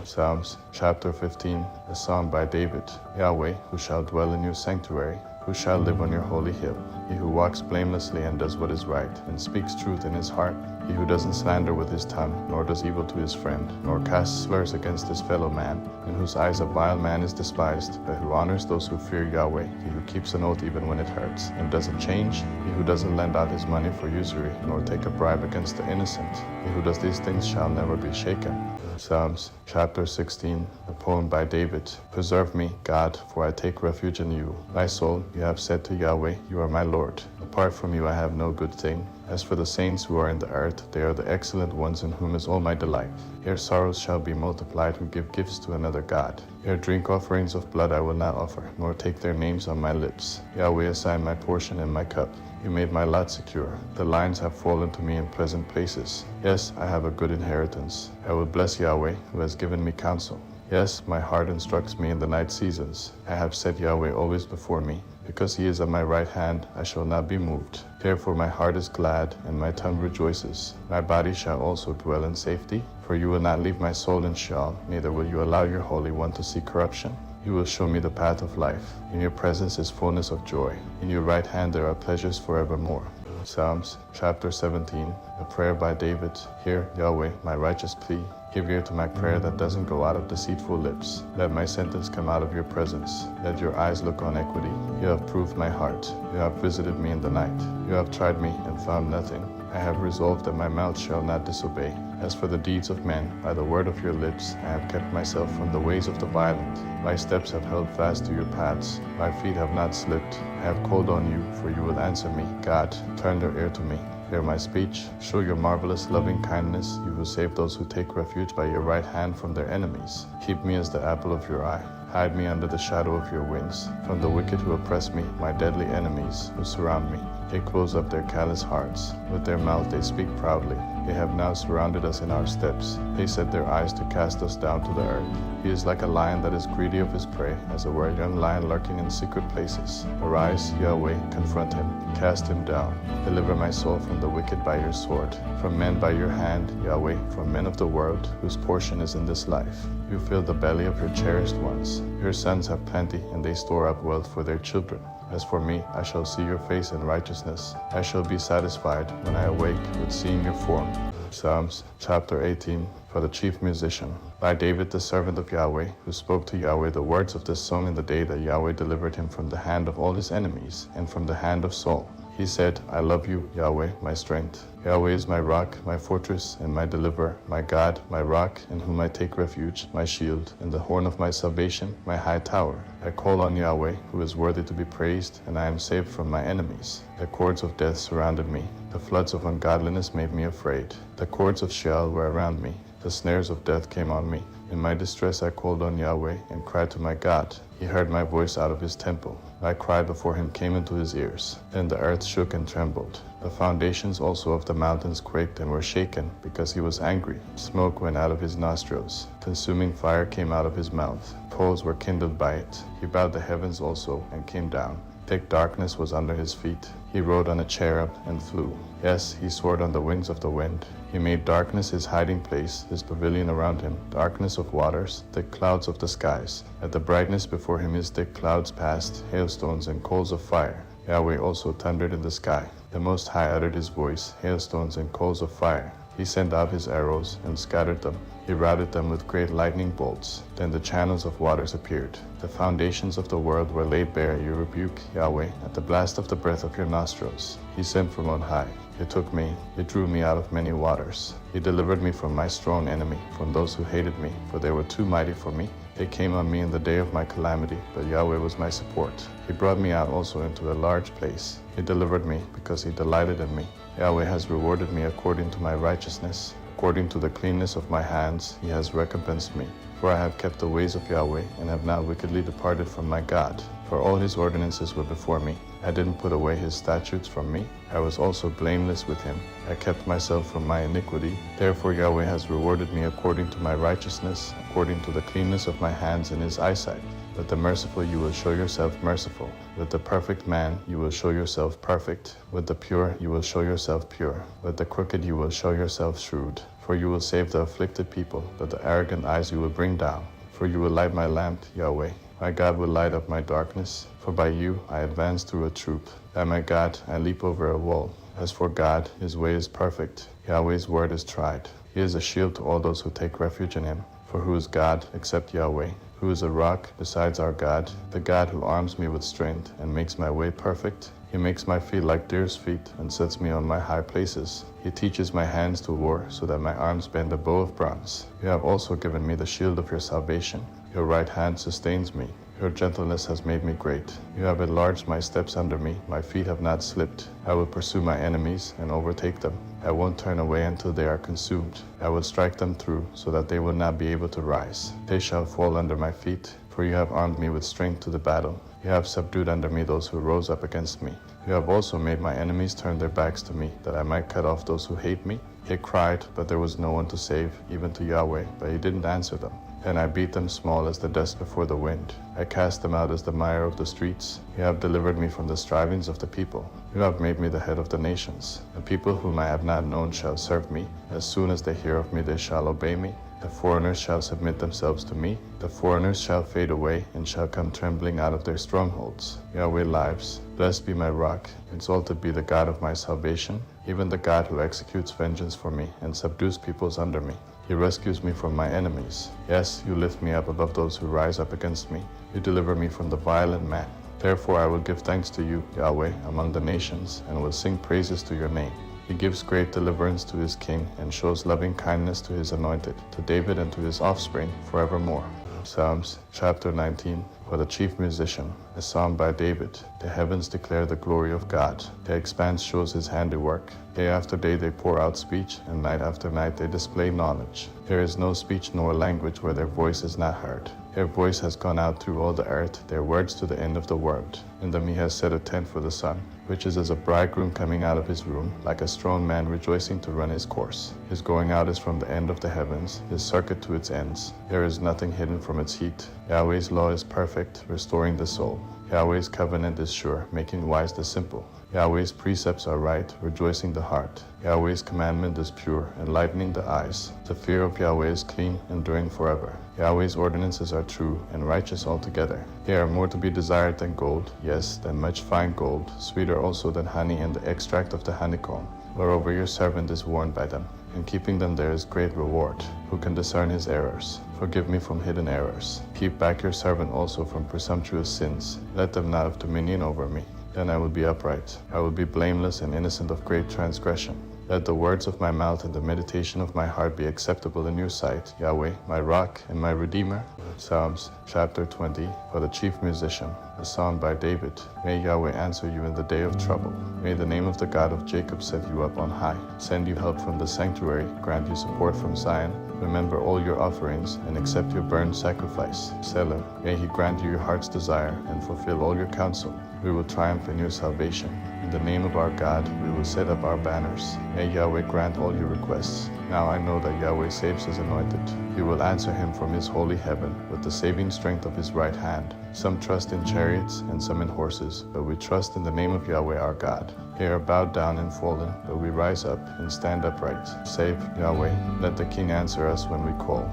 Psalms chapter 15, a song by David. Yahweh, who shall dwell in your sanctuary, who shall live on your holy hill? He who walks blamelessly and does what is right, and speaks truth in his heart. He who doesn't slander with his tongue, nor does evil to his friend, nor casts slurs against his fellow man, in whose eyes a vile man is despised, but who honors those who fear Yahweh. He who keeps an oath even when it hurts, and doesn't change. He who doesn't lend out his money for usury, nor take a bribe against the innocent. He who does these things shall never be shaken. Psalms chapter 16, a poem by David. Preserve me, God, for I take refuge in you. My soul, you have said to Yahweh, you are my Lord. Apart from you I have no good thing. As for the saints who are in the earth, they are the excellent ones in whom is all my delight. Their sorrows shall be multiplied who give gifts to another God. Their drink offerings of blood I will not offer, nor take their names on my lips. Yahweh assigned my portion and my cup. You made my lot secure. The lines have fallen to me in pleasant places. Yes, I have a good inheritance. I will bless Yahweh, who has given me counsel. Yes, my heart instructs me in the night seasons. I have set Yahweh always before me. Because he is at my right hand, I shall not be moved. Therefore my heart is glad, and my tongue rejoices. My body shall also dwell in safety. For you will not leave my soul in Sheol, neither will you allow your Holy One to see corruption. You will show me the path of life. In your presence is fullness of joy. In your right hand there are pleasures forevermore. Psalms chapter 17, a prayer by David. Hear, Yahweh, my righteous plea. Give ear to my prayer that doesn't go out of deceitful lips. Let my sentence come out of your presence. Let your eyes look on equity. You have proved my heart. You have visited me in the night. You have tried me and found nothing. I have resolved that my mouth shall not disobey. As for the deeds of men, by the word of your lips, I have kept myself from the ways of the violent. My steps have held fast to your paths. My feet have not slipped. I have called on you, for you will answer me. God, turn your ear to me. Hear my speech. Show your marvelous loving kindness, you who save those who take refuge by your right hand from their enemies. Keep me as the apple of your eye. Hide me under the shadow of your wings. From the wicked who oppress me, my deadly enemies who surround me. They close up their callous hearts. With their mouth they speak proudly. They have now surrounded us in our steps. They set their eyes to cast us down to the earth. He is like a lion that is greedy of his prey, as it were a young lion lurking in secret places. Arise, Yahweh, confront him, cast him down. Deliver my soul from the wicked by your sword, from men by your hand, Yahweh, from men of the world, whose portion is in this life. You fill the belly of your cherished ones. Your sons have plenty, and they store up wealth for their children. As for me, I shall see your face in righteousness. I shall be satisfied when I awake with seeing your form. Psalms chapter 18, for the chief musician. By David, the servant of Yahweh, who spoke to Yahweh the words of this song in the day that Yahweh delivered him from the hand of all his enemies, and from the hand of Saul. He said, I love you, Yahweh, my strength. Yahweh is my rock, my fortress, and my deliverer, my God, my rock, in whom I take refuge, my shield, and the horn of my salvation, my high tower. I call on Yahweh, who is worthy to be praised, and I am saved from my enemies. The cords of death surrounded me. The floods of ungodliness made me afraid. The cords of Sheol were around me. The snares of death came on me. In my distress I called on Yahweh and cried to my God. He heard my voice out of his temple. My cry before him came into his ears. Then the earth shook and trembled. The foundations also of the mountains quaked and were shaken, because he was angry. Smoke went out of his nostrils. Consuming fire came out of his mouth. Coals were kindled by it. He bowed the heavens also and came down. Thick darkness was under his feet. He rode on a cherub and flew. Yes, he soared on the wings of the wind. He made darkness his hiding place, his pavilion around him, darkness of waters, thick clouds of the skies. At the brightness before him his thick clouds passed, hailstones and coals of fire. Yahweh also thundered in the sky. The Most High uttered his voice, hailstones and coals of fire. He sent out his arrows and scattered them. He routed them with great lightning bolts. Then the channels of waters appeared. The foundations of the world were laid bare at your rebuke, Yahweh, at the blast of the breath of your nostrils. He sent from on high. He took me. He drew me out of many waters. He delivered me from my strong enemy, from those who hated me, for they were too mighty for me. They came on me in the day of my calamity, but Yahweh was my support. He brought me out also into a large place. He delivered me because he delighted in me. Yahweh has rewarded me according to my righteousness. According to the cleanness of my hands, he has recompensed me. For I have kept the ways of Yahweh, and have not wickedly departed from my God. For all his ordinances were before me. I didn't put away his statutes from me. I was also blameless with him. I kept myself from my iniquity. Therefore Yahweh has rewarded me according to my righteousness, according to the cleanness of my hands in his eyesight. With the merciful you will show yourself merciful. With the perfect man you will show yourself perfect. With the pure you will show yourself pure. With the crooked you will show yourself shrewd. For you will save the afflicted people, but the arrogant eyes you will bring down. For you will light my lamp, Yahweh. My God will light up my darkness. For by you I advance through a troop. By my God I leap over a wall. As for God, his way is perfect. Yahweh's word is tried. He is a shield to all those who take refuge in him. For who is God except Yahweh? Who is a rock besides our God? The God who arms me with strength and makes my way perfect. He makes my feet like deer's feet and sets me on my high places. He teaches my hands to war so that my arms bend a bow of bronze. You have also given me the shield of your salvation. Your right hand sustains me. Your gentleness has made me great. You have enlarged my steps under me. My feet have not slipped. I will pursue my enemies and overtake them. I won't turn away until they are consumed. I will strike them through so that they will not be able to rise. They shall fall under my feet, for you have armed me with strength to the battle. You have subdued under me those who rose up against me. You have also made my enemies turn their backs to me, that I might cut off those who hate me. They cried, but there was no one to save, even to Yahweh, but he didn't answer them. And I beat them small as the dust before the wind. I cast them out as the mire of the streets. You have delivered me from the strivings of the people. You have made me the head of the nations. The people whom I have not known shall serve me. As soon as they hear of me, they shall obey me. The foreigners shall submit themselves to me. The foreigners shall fade away and shall come trembling out of their strongholds. Yahweh lives. Blessed be my rock. Exalted be the God of my salvation, even the God who executes vengeance for me and subdues peoples under me. He rescues me from my enemies. Yes, you lift me up above those who rise up against me. You deliver me from the violent man. Therefore I will give thanks to you, Yahweh, among the nations, and will sing praises to your name. He gives great deliverance to his king and shows loving kindness to his anointed, to David and to his offspring forevermore. Psalms chapter 19. For the chief musician, a psalm by David. The heavens declare the glory of God. The expanse shows his handiwork. Day after day they pour out speech, and night after night they display knowledge. There is no speech nor language where their voice is not heard. Their voice has gone out through all the earth, their words to the end of the world. In them he has set a tent for the sun, which is as a bridegroom coming out of his room, like a strong man rejoicing to run his course. His going out is from the end of the heavens, his circuit to its ends. There is nothing hidden from its heat. Yahweh's law is perfect, restoring the soul. Yahweh's covenant is sure, making wise the simple. Yahweh's precepts are right, rejoicing the heart. Yahweh's commandment is pure, enlightening the eyes. The fear of Yahweh is clean, enduring forever. Yahweh's ordinances are true and righteous altogether. They are more to be desired than gold, yes, than much fine gold, sweeter also than honey and the extract of the honeycomb. Moreover, your servant is warned by them. In keeping them there is great reward. Who can discern his errors? Forgive me from hidden errors. Keep back your servant also from presumptuous sins. Let them not have dominion over me. Then I will be upright. I will be blameless and innocent of great transgression. Let the words of my mouth and the meditation of my heart be acceptable in your sight, Yahweh, my rock and my redeemer. Psalms chapter 20. For the chief musician, a psalm by David. May Yahweh answer you in the day of trouble. May the name of the God of Jacob set you up on high. Send you help from the sanctuary, grant you support from Zion. Remember all your offerings and accept your burnt sacrifice. Selah. May he grant you your heart's desire and fulfill all your counsel. We will triumph in your salvation. In the name of our God, we will set up our banners. May Yahweh grant all your requests. Now I know that Yahweh saves his anointed. He will answer him from his holy heaven with the saving strength of his right hand. Some trust in chariots and some in horses, but we trust in the name of Yahweh our God. They are bowed down and fallen, but we rise up and stand upright. Save, Yahweh. Let the King answer us when we call.